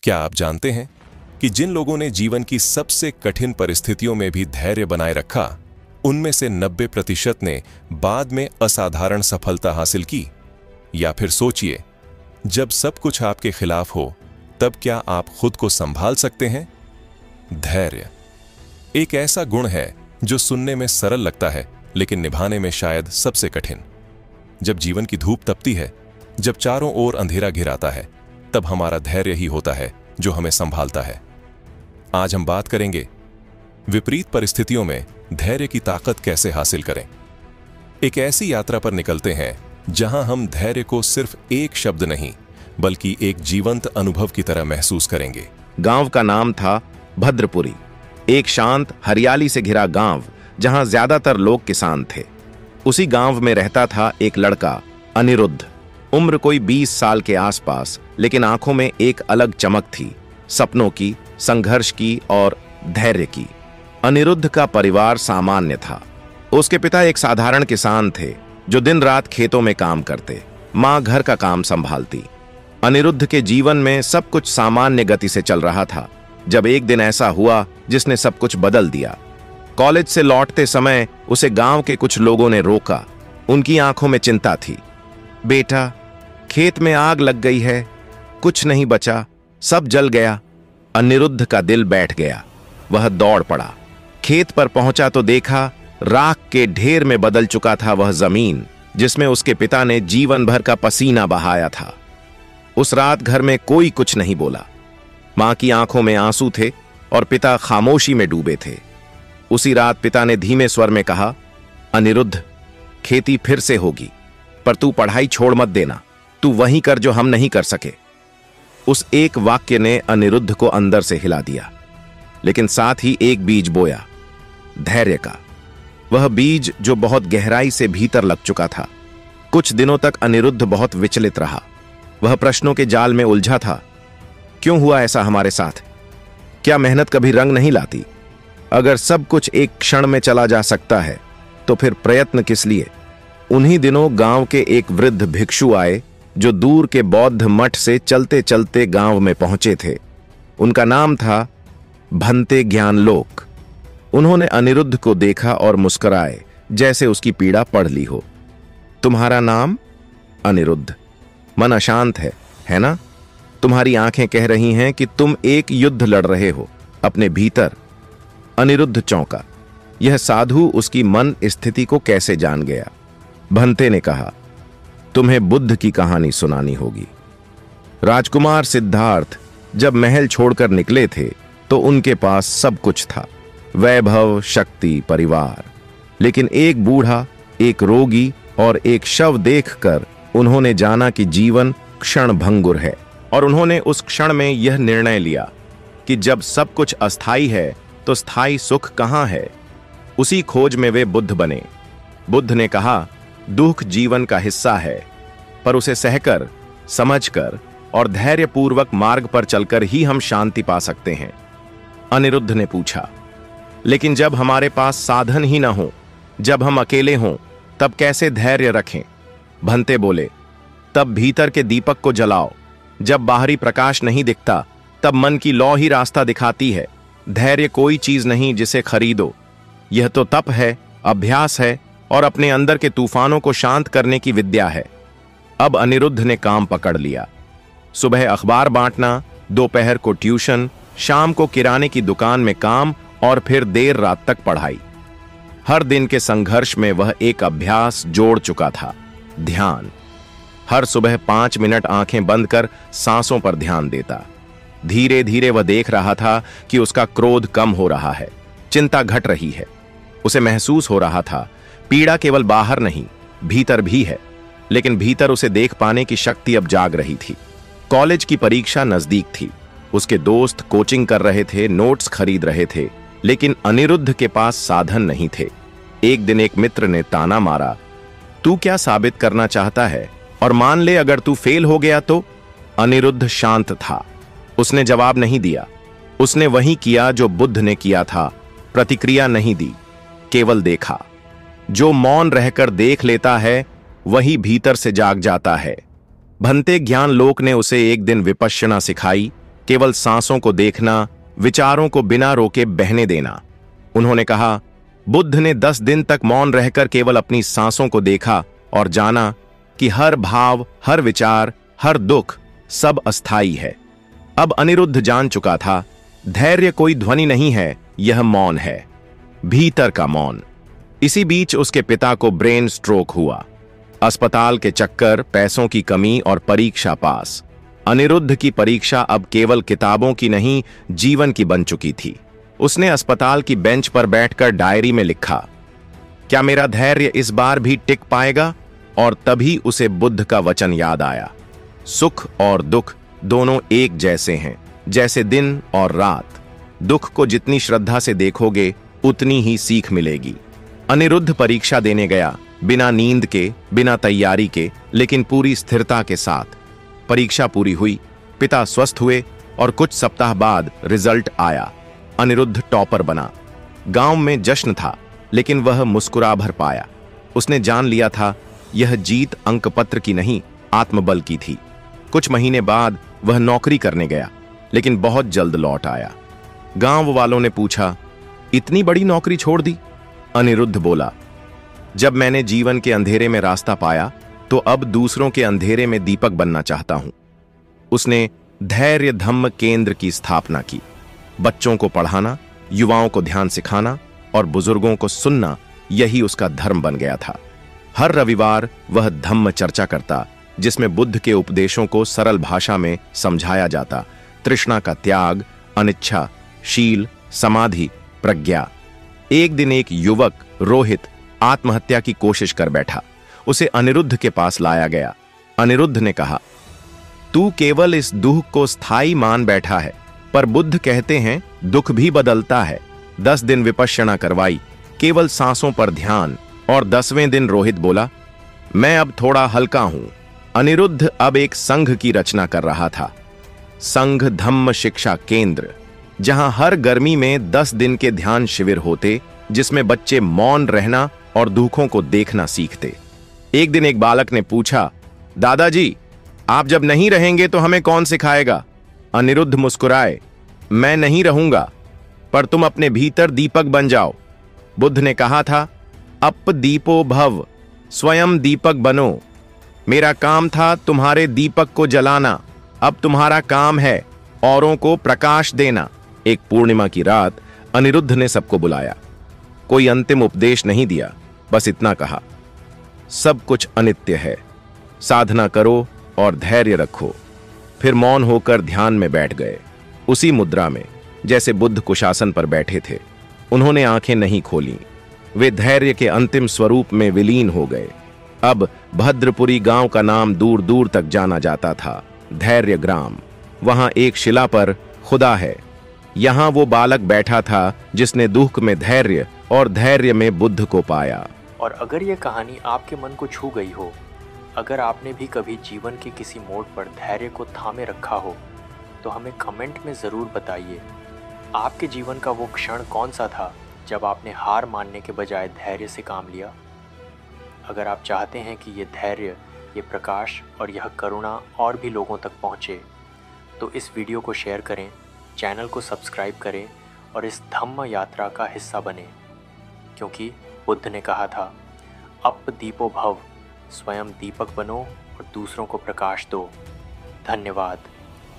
क्या आप जानते हैं कि जिन लोगों ने जीवन की सबसे कठिन परिस्थितियों में भी धैर्य बनाए रखा, उनमें से 90% ने बाद में असाधारण सफलता हासिल की? या फिर सोचिए, जब सब कुछ आपके खिलाफ हो, तब क्या आप खुद को संभाल सकते हैं? धैर्य एक ऐसा गुण है जो सुनने में सरल लगता है, लेकिन निभाने में शायद सबसे कठिन। जब जीवन की धूप तपती है, जब चारों ओर अंधेरा घिराता है, तब हमारा धैर्य ही होता है जो हमें संभालता है। आज हम बात करेंगे विपरीत परिस्थितियों में धैर्य की ताकत कैसे हासिल करें। एक ऐसी यात्रा पर निकलते हैं जहां हम धैर्य को सिर्फ एक शब्द नहीं, बल्कि एक जीवंत अनुभव की तरह महसूस करेंगे। गांव का नाम था भद्रपुरी, एक शांत हरियाली से घिरा गांव जहां ज्यादातर लोग किसान थे। उसी गांव में रहता था एक लड़का, अनिरुद्ध। उम्र कोई 20 साल के आसपास, लेकिन आंखों में एक अलग चमक थी, सपनों की, संघर्ष की और धैर्य की। अनिरुद्ध का परिवार सामान्य था। उसके पिता एक साधारण किसान थे जो दिन रात खेतों में काम करते, मां घर का काम संभालती। अनिरुद्ध के जीवन में सब कुछ सामान्य गति से चल रहा था, जब एक दिन ऐसा हुआ जिसने सब कुछ बदल दिया। कॉलेज से लौटते समय उसे गांव के कुछ लोगों ने रोका। उनकी आंखों में चिंता थी। बेटा, खेत में आग लग गई है, कुछ नहीं बचा, सब जल गया। अनिरुद्ध का दिल बैठ गया। वह दौड़ पड़ा। खेत पर पहुंचा तो देखा राख के ढेर में बदल चुका था वह जमीन जिसमें उसके पिता ने जीवन भर का पसीना बहाया था। उस रात घर में कोई कुछ नहीं बोला। मां की आंखों में आंसू थे और पिता खामोशी में डूबे थे। उसी रात पिता ने धीमे स्वर में कहा, अनिरुद्ध, खेती फिर से होगी, पर तू पढ़ाई छोड़ मत देना। तू वही कर जो हम नहीं कर सके। उस एक वाक्य ने अनिरुद्ध को अंदर से हिला दिया, लेकिन साथ ही एक बीज बोया, धैर्य का। वह बीज जो बहुत गहराई से भीतर लग चुका था। कुछ दिनों तक अनिरुद्ध बहुत विचलित रहा। वह प्रश्नों के जाल में उलझा था। क्यों हुआ ऐसा हमारे साथ? क्या मेहनत कभी रंग नहीं लाती? अगर सब कुछ एक क्षण में चला जा सकता है, तो फिर प्रयत्न किस लिए? उन्हीं दिनों गांव के एक वृद्ध भिक्षु आए जो दूर के बौद्ध मठ से चलते चलते गांव में पहुंचे थे। उनका नाम था भंते ज्ञानलोक। उन्होंने अनिरुद्ध को देखा और मुस्कुराए, जैसे उसकी पीड़ा पढ़ ली हो। तुम्हारा नाम? अनिरुद्ध। मन अशांत है ना? तुम्हारी आंखें कह रही हैं कि तुम एक युद्ध लड़ रहे हो अपने भीतर। अनिरुद्ध चौंका। यह साधु उसकी मन स्थिति को कैसे जान गया? भंते ने कहा, तुम्हें बुद्ध की कहानी सुनानी होगी। राजकुमार सिद्धार्थ जब महल छोड़कर निकले थे तो उनके पास सब कुछ था, वैभव, शक्ति, परिवार। लेकिन एक बूढ़ा, एक रोगी और एक शव देखकर उन्होंने जाना कि जीवन क्षण भंगुर है, और उन्होंने उस क्षण में यह निर्णय लिया कि जब सब कुछ अस्थाई है तो स्थायी सुख कहां है। उसी खोज में वे बुद्ध बने। बुद्ध ने कहा, दुख जीवन का हिस्सा है, पर उसे सहकर, समझकर और धैर्यपूर्वक मार्ग पर चलकर ही हम शांति पा सकते हैं। अनिरुद्ध ने पूछा, लेकिन जब हमारे पास साधन ही ना हो, जब हम अकेले हों, तब कैसे धैर्य रखें? भंते बोले, तब भीतर के दीपक को जलाओ। जब बाहरी प्रकाश नहीं दिखता, तब मन की लौ ही रास्ता दिखाती है। धैर्य कोई चीज नहीं जिसे खरीदो। यह तो तप है, अभ्यास है और अपने अंदर के तूफानों को शांत करने की विद्या है। अब अनिरुद्ध ने काम पकड़ लिया। सुबह अखबार बांटना, दोपहर को ट्यूशन, शाम को किराने की दुकान में काम और फिर देर रात तक पढ़ाई। हर दिन के संघर्ष में वह एक अभ्यास जोड़ चुका था, ध्यान। हर सुबह 5 मिनट आंखें बंद कर सांसों पर ध्यान देता। धीरे धीरे वह देख रहा था कि उसका क्रोध कम हो रहा है, चिंता घट रही है। उसे महसूस हो रहा था पीड़ा केवल बाहर नहीं, भीतर भी है। लेकिन भीतर उसे देख पाने की शक्ति अब जाग रही थी। कॉलेज की परीक्षा नजदीक थी। उसके दोस्त कोचिंग कर रहे थे, नोट्स खरीद रहे थे, लेकिन अनिरुद्ध के पास साधन नहीं थे। एक दिन एक मित्र ने ताना मारा, तू क्या साबित करना चाहता है? और मान ले अगर तू फेल हो गया तो? अनिरुद्ध शांत था। उसने जवाब नहीं दिया। उसने वही किया जो बुद्ध ने किया था, प्रतिक्रिया नहीं दी, केवल देखा। जो मौन रहकर देख लेता है वही भीतर से जाग जाता है। भंते ज्ञानलोक ने उसे एक दिन विपश्यना सिखाई, केवल सांसों को देखना, विचारों को बिना रोके बहने देना। उन्होंने कहा, बुद्ध ने 10 दिन तक मौन रहकर केवल अपनी सांसों को देखा और जाना कि हर भाव, हर विचार, हर दुख सब अस्थाई है। अब अनिरुद्ध जान चुका था, धैर्य कोई ध्वनि नहीं है, यह मौन है, भीतर का मौन। इसी बीच उसके पिता को ब्रेन स्ट्रोक हुआ। अस्पताल के चक्कर, पैसों की कमी और परीक्षा पास। अनिरुद्ध की परीक्षा अब केवल किताबों की नहीं, जीवन की बन चुकी थी। उसने अस्पताल की बेंच पर बैठकर डायरी में लिखा, क्या मेरा धैर्य इस बार भी टिक पाएगा? और तभी उसे बुद्ध का वचन याद आया, सुख और दुख दोनों एक जैसे हैं, जैसे दिन और रात। दुख को जितनी श्रद्धा से देखोगे उतनी ही सीख मिलेगी। अनिरुद्ध परीक्षा देने गया, बिना नींद के, बिना तैयारी के, लेकिन पूरी स्थिरता के साथ। परीक्षा पूरी हुई, पिता स्वस्थ हुए और कुछ सप्ताह बाद रिजल्ट आया। अनिरुद्ध टॉपर बना। गांव में जश्न था, लेकिन वह मुस्कुरा भर पाया। उसने जान लिया था, यह जीत अंकपत्र की नहीं, आत्मबल की थी। कुछ महीने बाद वह नौकरी करने गया, लेकिन बहुत जल्द लौट आया। गांव वालों ने पूछा, इतनी बड़ी नौकरी छोड़ दी? अनिरुद्ध बोला, जब मैंने जीवन के अंधेरे में रास्ता पाया तो अब दूसरों के अंधेरे में दीपक बनना चाहता हूं। उसने धैर्य धम्म केंद्र की स्थापना की। बच्चों को पढ़ाना, युवाओं को ध्यान सिखाना और बुजुर्गों को सुनना, यही उसका धर्म बन गया था। हर रविवार वह धम्म चर्चा करता, जिसमें बुद्ध के उपदेशों को सरल भाषा में समझाया जाता। तृष्णा का त्याग, अनिच्छा, शील, समाधि, प्रज्ञा। एक दिन एक युवक, रोहित, आत्महत्या की कोशिश कर बैठा। उसे अनिरुद्ध के पास लाया गया। अनिरुद्ध ने कहा, तू केवल इस दुख को स्थायी मान बैठा है, पर बुद्ध कहते हैं दुख भी बदलता है। 10 दिन विपश्यना करवाई, केवल सांसों पर ध्यान, और 10वें दिन रोहित बोला, मैं अब थोड़ा हल्का हूं। अनिरुद्ध अब एक संघ की रचना कर रहा था, संघ धम्म शिक्षा केंद्र, जहां हर गर्मी में 10 दिन के ध्यान शिविर होते, जिसमें बच्चे मौन रहना और दुखों को देखना सीखते। एक दिन एक बालक ने पूछा, दादाजी, आप जब नहीं रहेंगे तो हमें कौन सिखाएगा? अनिरुद्ध मुस्कुराए, मैं नहीं रहूंगा, पर तुम अपने भीतर दीपक बन जाओ। बुद्ध ने कहा था, अप दीपो भव, स्वयं दीपक बनो। मेरा काम था तुम्हारे दीपक को जलाना, अब तुम्हारा काम है औरों को प्रकाश देना। एक पूर्णिमा की रात अनिरुद्ध ने सबको बुलाया। कोई अंतिम उपदेश नहीं दिया, बस इतना कहा, सब कुछ अनित्य है, साधना करो और धैर्य रखो। फिर मौन होकर ध्यान में बैठ गए, उसी मुद्रा में जैसे बुद्ध कुशासन पर बैठे थे। उन्होंने आंखें नहीं खोलीं, वे धैर्य के अंतिम स्वरूप में विलीन हो गए। अब भद्रपुरी गांव का नाम दूर दूर तक जाना जाता था, धैर्य ग्राम। वहां एक शिला पर खुदा है। यहां वो बालक बैठा था जिसने दुख में धैर्य और धैर्य में बुद्ध को पाया। और अगर ये कहानी आपके मन को छू गई हो, अगर आपने भी कभी जीवन के किसी मोड़ पर धैर्य को थामे रखा हो, तो हमें कमेंट में ज़रूर बताइए। आपके जीवन का वो क्षण कौन सा था जब आपने हार मानने के बजाय धैर्य से काम लिया? अगर आप चाहते हैं कि ये धैर्य, ये प्रकाश और यह करुणा और भी लोगों तक पहुँचे, तो इस वीडियो को शेयर करें, चैनल को सब्सक्राइब करें और इस धम्म यात्रा का हिस्सा बने, क्योंकि बुद्ध ने कहा था, अप दीपो भव, स्वयं दीपक बनो और दूसरों को प्रकाश दो। धन्यवाद।